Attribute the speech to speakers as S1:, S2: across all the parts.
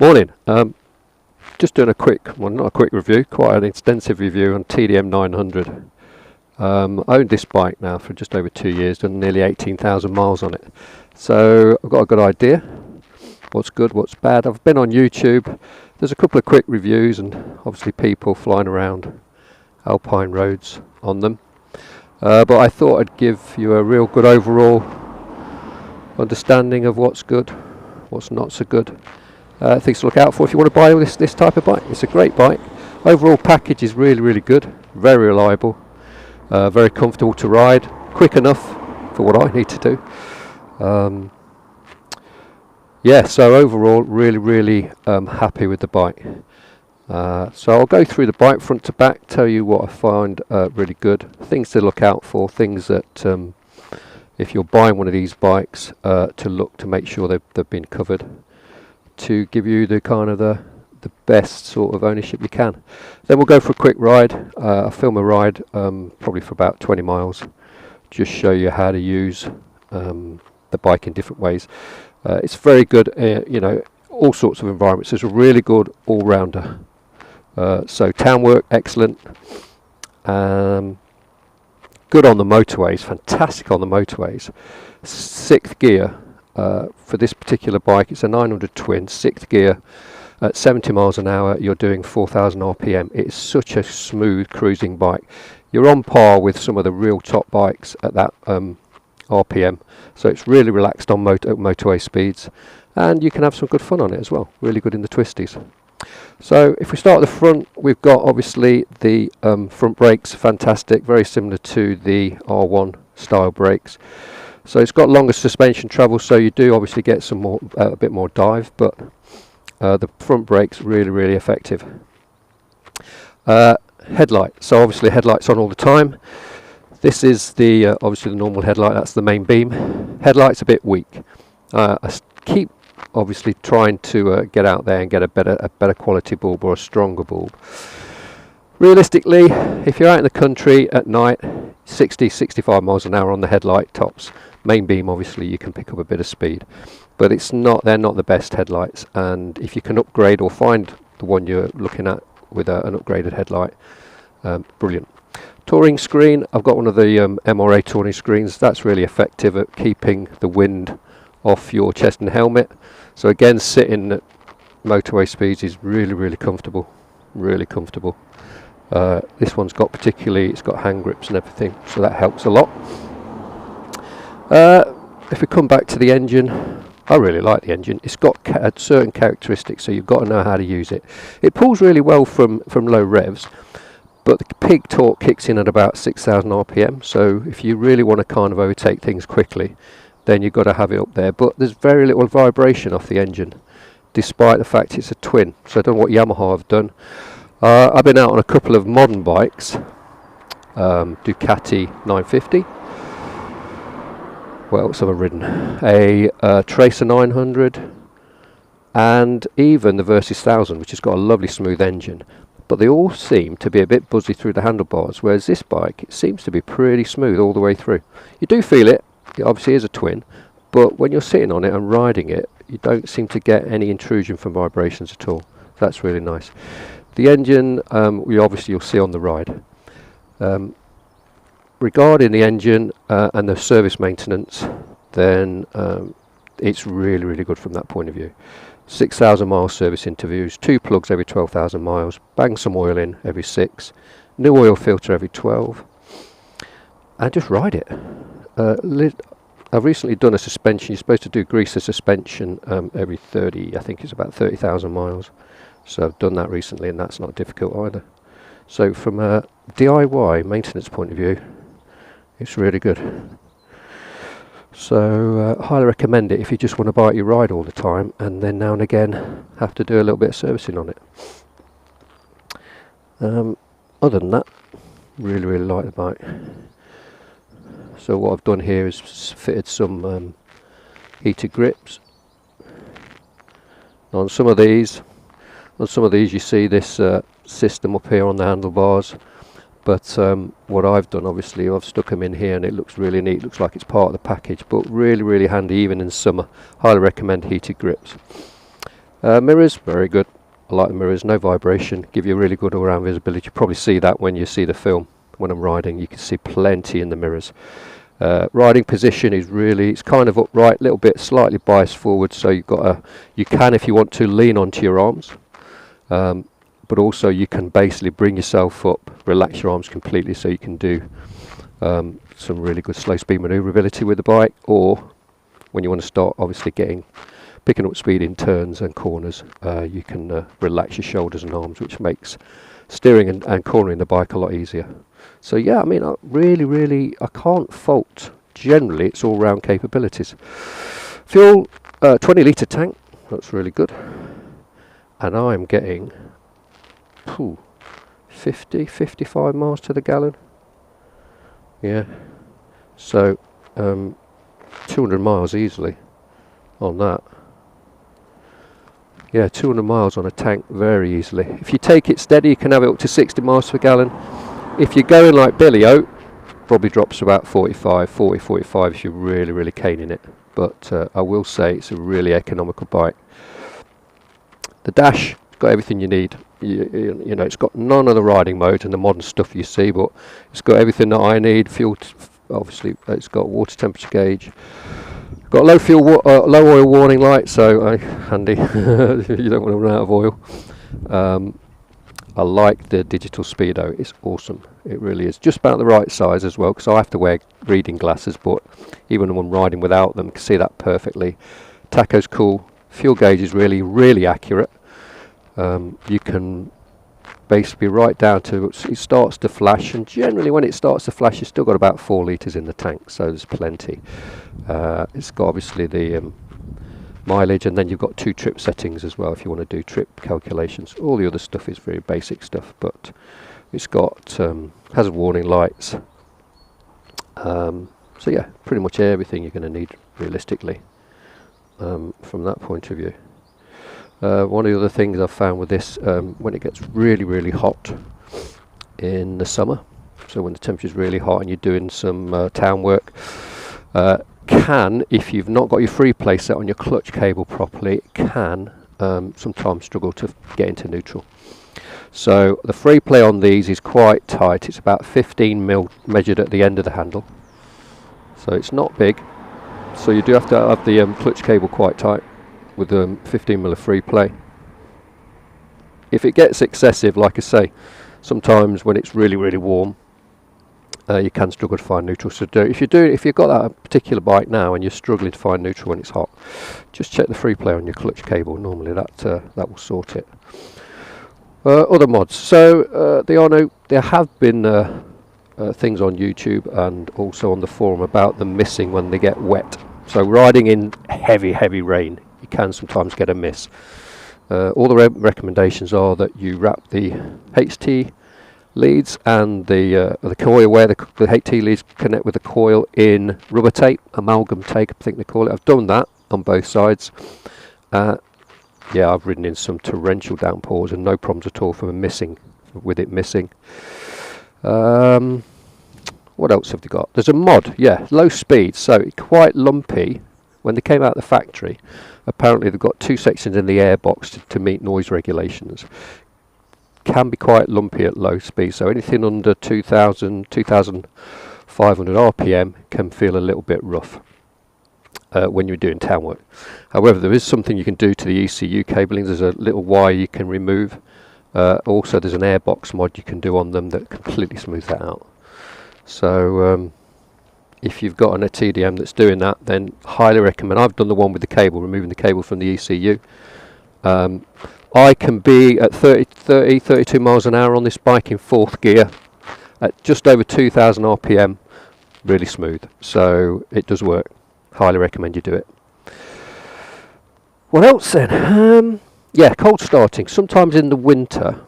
S1: Morning. Just doing a quick, well, not a quick review, quite an extensive review on TDM 900. I owned this bike now for just over 2 years, done nearly 18,000 miles on it. So I've got a good idea what's good, what's bad. I've been on YouTube. There's a couple of quick reviews and obviously people flying around alpine roads on them. But I thought I'd give you a real good overall understanding of what's good, what's not so good. Things to look out for if you want to buy this type of bike. It's a great bike. Overall package is really good, very reliable, very comfortable to ride, quick enough for what I need to do. Yeah, so overall really happy with the bike. So I'll go through the bike front to back, tell you what I find really good, things to look out for, things that if you're buying one of these bikes to look to make sure they've been covered, to give you the kind of the best sort of ownership you can. Then we'll go for a quick ride. I'll film a ride probably for about 20 miles, just show you how to use the bike in different ways. It's very good, you know, all sorts of environments. It's a really good all-rounder. So town work, excellent. Good on the motorways, fantastic on the motorways. 6th gear. For this particular bike, it's a 900 twin, 6th gear. At 70 miles an hour, you're doing 4,000 RPM. It's such a smooth cruising bike. You're on par with some of the real top bikes at that RPM. So it's really relaxed on motorway speeds. And you can have some good fun on it as well. Really good in the twisties. So if we start at the front, we've got obviously the front brakes, fantastic. Very similar to the R1 style brakes. So it's got longer suspension travel, so you do obviously get some more, a bit more dive, but the front brake's really effective. Headlight, so obviously headlights on all the time. This is the obviously the normal headlight, that's the main beam. Headlight's a bit weak. I keep obviously trying to get out there and get a better quality bulb or a stronger bulb. Realistically, if you're out in the country at night, 60-65 miles an hour on the headlight tops. Main beam, obviously you can pick up a bit of speed, but they're not the best headlights, and if you can upgrade or find the one you're looking at with an upgraded headlight, brilliant. Touring screen, I've got one of the MRA touring screens. That's really effective at keeping the wind off your chest and helmet. So again, sitting at motorway speeds is really comfortable, really comfortable. This one's got it's got hand grips and everything, so that helps a lot. If we come back to the engine, I really like the engine. It's got certain characteristics, so you've got to know how to use it. It pulls really well from low revs, but the peak torque kicks in at about 6,000 RPM, so if you really want to kind of overtake things quickly, then you've got to have it up there. But there's very little vibration off the engine, despite the fact it's a twin. So I don't know what Yamaha have done. I've been out on a couple of modern bikes, Ducati 950. What else have I ridden? A Tracer 900, and even the Versys 1000, which has got a lovely smooth engine. But they all seem to be a bit buzzy through the handlebars, whereas this bike, it seems to be pretty smooth all the way through. You do feel it. It obviously is a twin, but when you're sitting on it and riding it, you don't seem to get any intrusion from vibrations at all. That's really nice. The engine, you'll see on the ride. Regarding the engine and the service maintenance, then it's really good from that point of view. 6,000 mile service interviews, 2 plugs every 12,000 miles, bang some oil in every 6, new oil filter every 12, and just ride it. I've recently done a suspension. You're supposed to do grease the suspension every 30, I think it's about 30,000 miles. So I've done that recently, and that's not difficult either. So from a DIY maintenance point of view, it's really good. So highly recommend it if you just want to buy it, you ride all the time, and then now and again have to do a little bit of servicing on it. Other than that, really like the bike. So what I've done here is fitted some heated grips on some of these. On some of these you see this system up here on the handlebars, but what I've done, obviously I've stuck them in here and it looks really neat, looks like it's part of the package, but really handy even in summer. Highly recommend heated grips. Mirrors, very good. I like the mirrors, no vibration, give you a really good all-round visibility. You probably see that when you see the film. When I'm riding, you can see plenty in the mirrors. Riding position is really, it's kind of upright, a little bit slightly biased forward, so you can, if you want to, lean onto your arms, but also you can basically bring yourself up, relax your arms completely, so you can do some really good slow speed manoeuvrability with the bike, or when you want to start obviously picking up speed in turns and corners, you can relax your shoulders and arms, which makes steering and cornering the bike a lot easier. So yeah, I mean, I can't fault, generally, its all-round capabilities. Fuel, 20 litre tank, that's really good. And I'm getting 50, 55 miles to the gallon. Yeah, so 200 miles easily on that. Yeah, 200 miles on a tank very easily. If you take it steady, you can have it up to 60 miles per gallon. If you're going like Billy O, probably drops to about 45 if you're really caning it. But I will say it's a really economical bike. The dash, got everything you need. You know, it's got none of the riding modes and the modern stuff you see, but it's got everything that I need. Fuel, obviously, it's got water temperature gauge. Got low oil warning light, so handy. You don't want to run out of oil. I like the digital speedo, it's awesome, it really is. Just about the right size as well, because I have to wear reading glasses, but even when I'm riding without them, I can see that perfectly. Tacho's cool, fuel gauge is really accurate. You can basically right down to, it starts to flash, and generally when it starts to flash you've still got about 4 litres in the tank, so there's plenty. It's got obviously the mileage, and then you've got 2 trip settings as well if you want to do trip calculations. All the other stuff is very basic stuff, but it's got hazard warning lights. So yeah, pretty much everything you're going to need realistically from that point of view. One of the other things I've found with this, when it gets really hot in the summer, so when the temperature is really hot and you're doing some town work, if you've not got your free play set on your clutch cable properly, it can sometimes struggle to get into neutral. So the free play on these is quite tight. It's about 15mm measured at the end of the handle, so it's not big, so you do have to have the clutch cable quite tight with 15mm free play. If it gets excessive, like I say, sometimes when it's really warm, you can struggle to find neutral. So if you've got that particular bike now and you're struggling to find neutral when it's hot, just check the free play on your clutch cable. Normally that will sort it. Other mods. So there have been things on YouTube and also on the forum about them missing when they get wet. So riding in heavy rain, you can sometimes get a miss. All the recommendations are that you wrap the HT leads and the coil, where the HT leads connect with the coil, in rubber tape, amalgam tape I think they call it. I've done that on both sides. Yeah, I've ridden in some torrential downpours and no problems at all with it missing. What else have they got? There's a mod, yeah, low speed, so it's quite lumpy. When they came out of the factory, apparently they've got 2 sections in the airbox to meet noise regulations. Can be quite lumpy at low speed, so anything under 2500 RPM can feel a little bit rough when you're doing town work. However, there is something you can do to the ECU cabling. There's a little wire you can remove. Also there's an airbox mod you can do on them that completely smooths that out. So if you've got a TDM that's doing that, then highly recommend. I've done the one with the cable, removing the cable from the ECU. I can be at 32 miles an hour on this bike in 4th gear at just over 2000 RPM, really smooth. So it does work. Highly recommend you do it. What else then? Yeah, cold starting. Sometimes in the winter,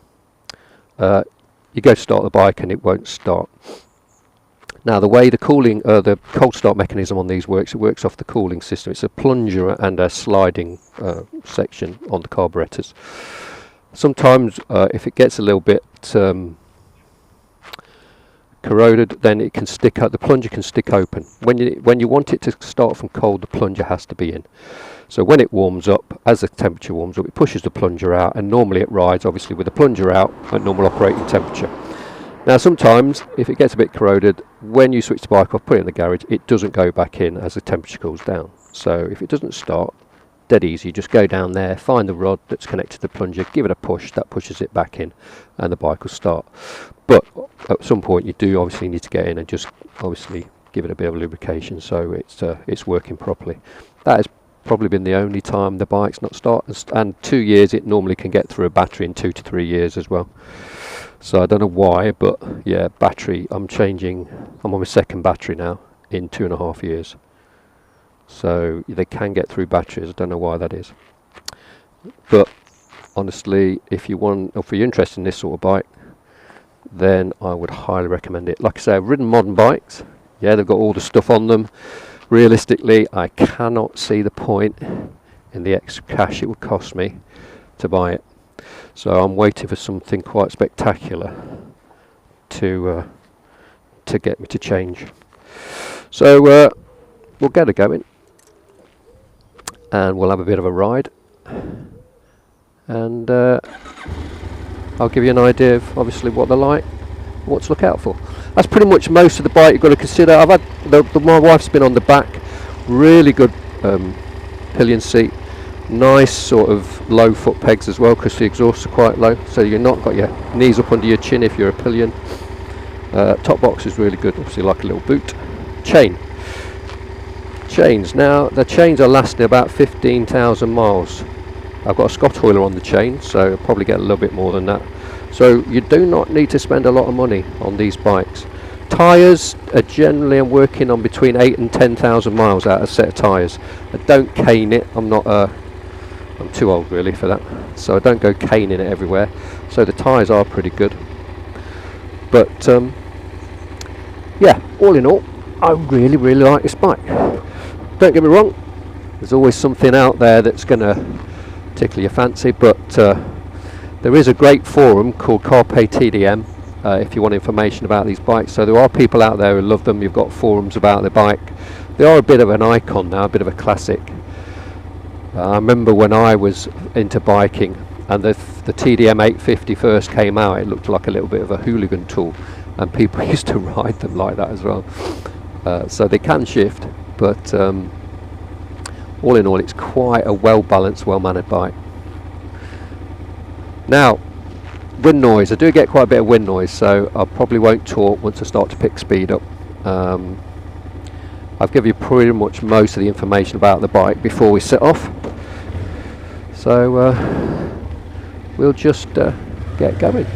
S1: you go to start the bike and it won't start. Now the way the cold start mechanism on these works, it works off the cooling system. It's a plunger and a sliding section on the carburetors. Sometimes if it gets a little bit corroded, then it can stick out. The plunger can stick open. When you want it to start from cold, the plunger has to be in. So when it warms up, as the temperature warms up, it pushes the plunger out, and normally it rides obviously with the plunger out at normal operating temperature. Now sometimes if it gets a bit corroded, when you switch the bike off, put it in the garage, it doesn't go back in as the temperature cools down. So if it doesn't start, dead easy, just go down there, find the rod that's connected to the plunger, give it a push, that pushes it back in, and the bike will start. But at some point you do obviously need to get in and just obviously give it a bit of lubrication so it's working properly. That has probably been the only time the bike's not started, and 2 years it normally can get through a battery in 2 to 3 years as well. So I don't know why, but yeah, battery, I'm on my second battery now in 2.5 years. So they can get through batteries. I don't know why that is. But honestly, if you want, or if you're interested in this sort of bike, then I would highly recommend it. Like I say, I've ridden modern bikes. Yeah, they've got all the stuff on them. Realistically, I cannot see the point in the extra cash it would cost me to buy it. So I'm waiting for something quite spectacular to get me to change. So we'll get it going, and we'll have a bit of a ride, and I'll give you an idea of obviously what they're like, what to look out for. That's pretty much most of the bike you've got to consider. I've had my wife's been on the back, really good pillion seat, nice sort of low foot pegs as well, because the exhausts are quite low, so you're not got your knees up under your chin if you're a pillion. Top box is really good, obviously like a little boot. Chains, now the chains are lasting about 15,000 miles. I've got a Scott oiler on the chain, so I'll probably get a little bit more than that. So you do not need to spend a lot of money on these bikes. Tyres are generally, I'm working on between 8 and 10,000 miles out of a set of tyres. I don't cane it, I'm too old really for that, so I don't go caning it everywhere. So the tyres are pretty good. But yeah, all in all, I really like this bike. Don't get me wrong, there's always something out there that's going to tickle your fancy, but there is a great forum called Carpe TDM if you want information about these bikes. So there are people out there who love them. You've got forums about the bike. They are a bit of an icon now, a bit of a classic. I remember when I was into biking and the TDM 850 first came out, it looked like a little bit of a hooligan tool, and people used to ride them like that as well. So they can shift, but all in all it's quite a well balanced, well mannered bike. Now, wind noise, I do get quite a bit of wind noise, so I probably won't talk once I start to pick speed up. I've given you pretty much most of the information about the bike before we set off, so we'll just get going.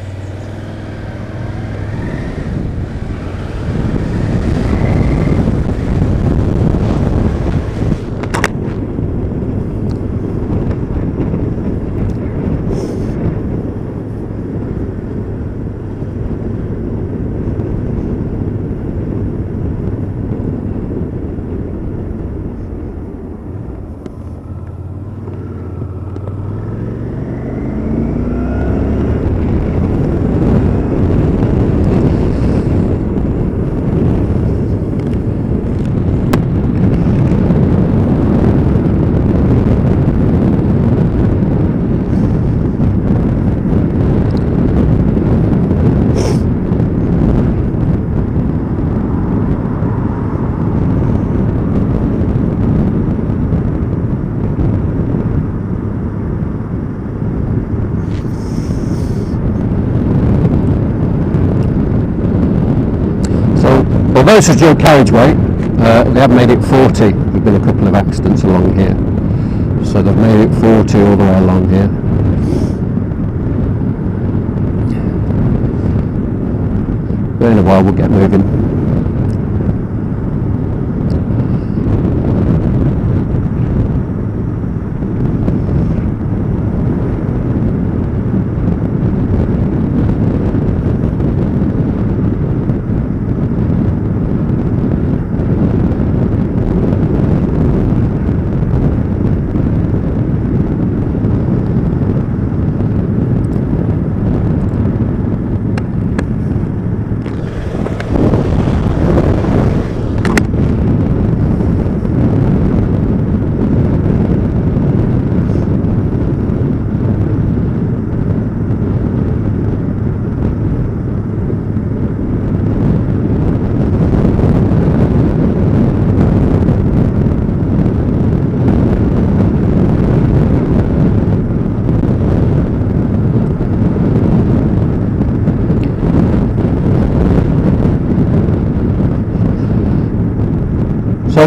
S1: Although this is dual carriageway, they have made it 40. There've been a couple of accidents along here, so they've made it 40 all the way along here. But in a while we'll get moving.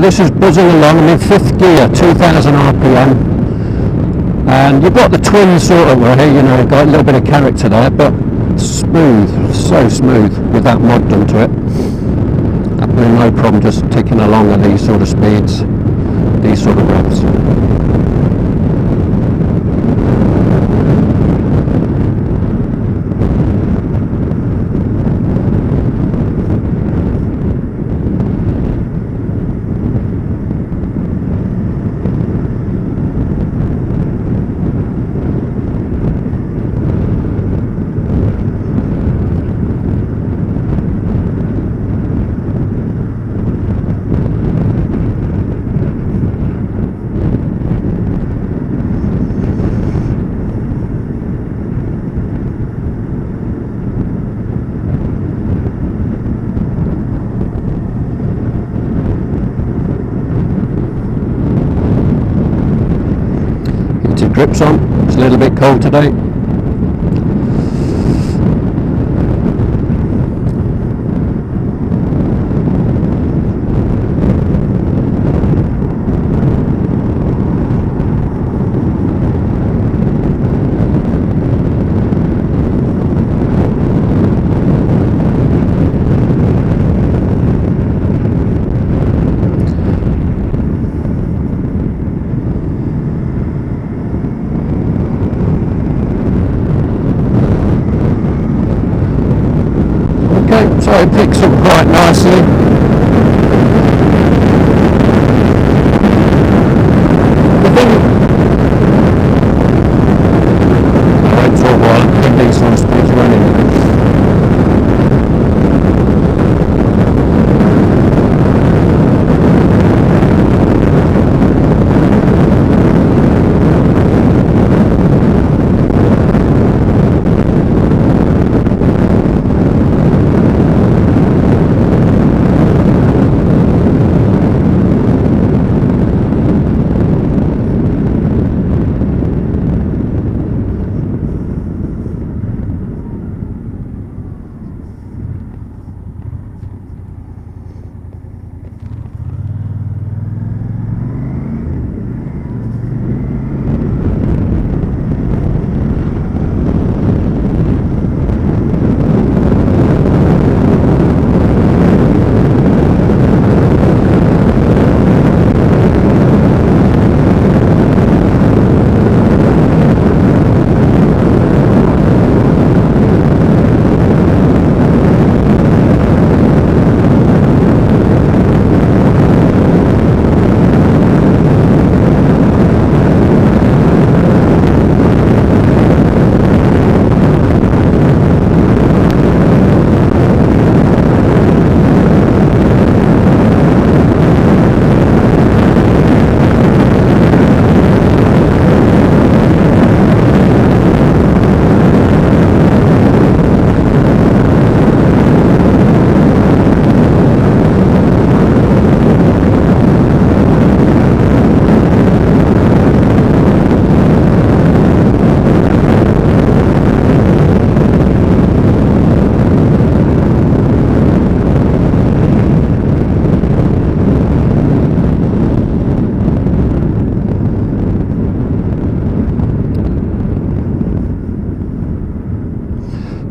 S1: this is buzzing along. I'm in 5th gear, 2000 RPM, and you've got the twin sort of way, you know, got a little bit of character there, but smooth, so smooth with that mod done to it. I've been no problem just ticking along at these sort of speeds, these sort of revs. Grips on, it's a little bit cold today. So it picks up quite nicely. The thing, I won't talk while these sort of speeds running.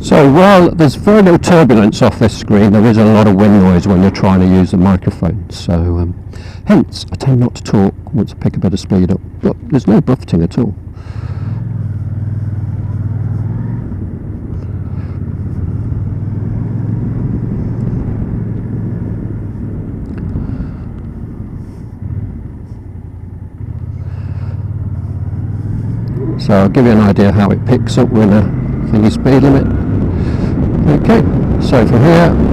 S1: So while there's very little turbulence off this screen, there is a lot of wind noise when you're trying to use the microphone. So hence I tend not to talk once I pick a bit of speed up, but there's no buffeting at all. So I'll give you an idea how it picks up with a thingy speed limit. Okay, so from here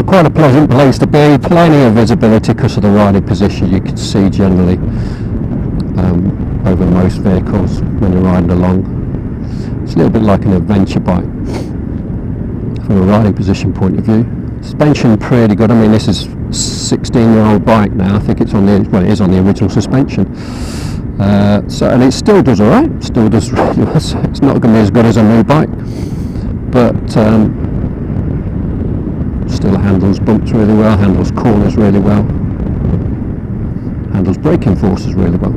S1: quite a pleasant place to be, plenty of visibility because of the riding position. You can see generally over most vehicles when you're riding along. It's a little bit like an adventure bike from a riding position point of view. Suspension pretty good. I mean, this is 16-year-old bike now. I think it's on the, well, it is on the original suspension. So, and it still does alright. Still does really well. It's not going to be as good as a new bike, but still handles bumps really well, handles corners really well, handles braking forces really well.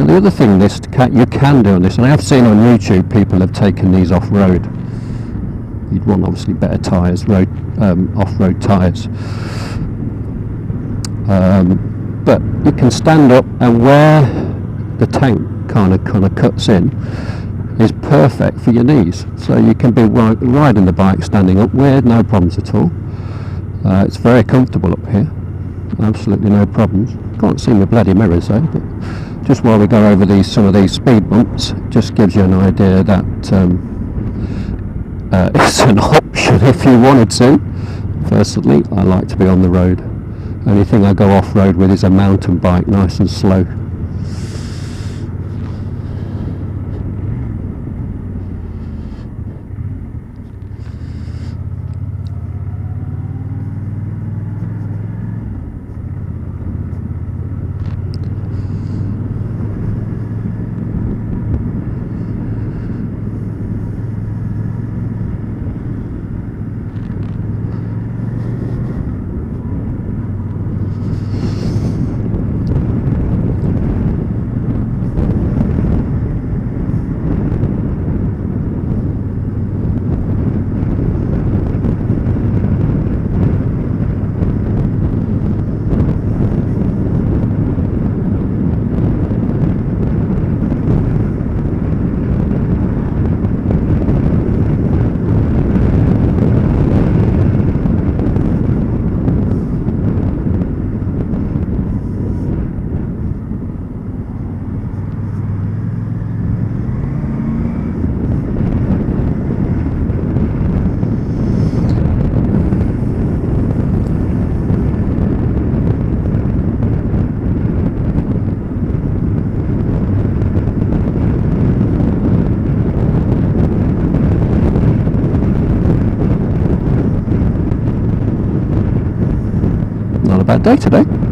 S1: The other thing you can do on this, and I have seen on YouTube people have taken these off-road. You'd want obviously better tyres, off-road tyres. But you can stand up, and where the tank kind of cuts in is perfect for your knees. So you can be riding the bike standing up with no problems at all. It's very comfortable up here. Absolutely no problems. Can't see my bloody mirrors though. But just while we go over some of these speed bumps, just gives you an idea that it's an option if you wanted to. Personally, I like to be on the road. Only thing I go off-road with is a mountain bike, nice and slow. Bad day today.